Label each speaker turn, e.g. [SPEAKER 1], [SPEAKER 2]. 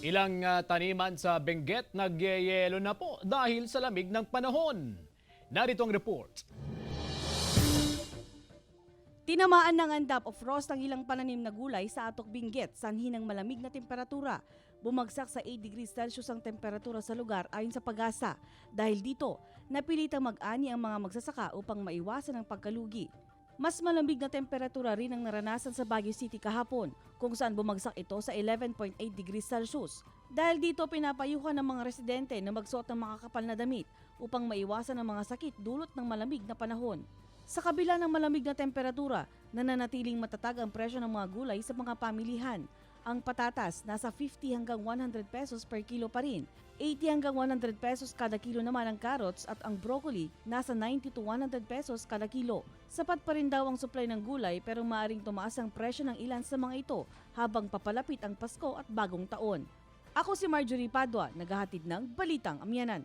[SPEAKER 1] Ilang taniman sa Benguet nagyeyelo na po dahil sa lamig ng panahon. Narito ang report.
[SPEAKER 2] Tinamaan ng andap of frost ang ilang pananim na gulay sa Atok Benguet, sanhi ng malamig na temperatura. Bumagsak sa 8 degrees Celsius ang temperatura sa lugar ayon sa Pag-asa. Dahil dito, napilitang mag-ani ang mga magsasaka upang maiwasan ang pagkalugi. Mas malamig na temperatura rin ang naranasan sa Baguio City kahapon, kung saan bumagsak ito sa 11.8 degrees Celsius. Dahil dito, pinapayuhan ng mga residente na magsuot ng makakapal na damit upang maiwasan ang mga sakit dulot ng malamig na panahon. Sa kabila ng malamig na temperatura, nananatiling matatag ang presyo ng mga gulay sa mga pamilihan. Ang patatas nasa 50 hanggang 100 pesos per kilo pa rin. 80 hanggang 100 pesos kada kilo naman ang carrots at ang broccoli nasa 90 to 100 pesos kada kilo. Sapat pa rin daw ang supply ng gulay pero maaaring tumaas ang presyo ng ilan sa mga ito habang papalapit ang Pasko at Bagong Taon. Ako si Marjorie Padua, naghahatid ng Balitang Amyanan.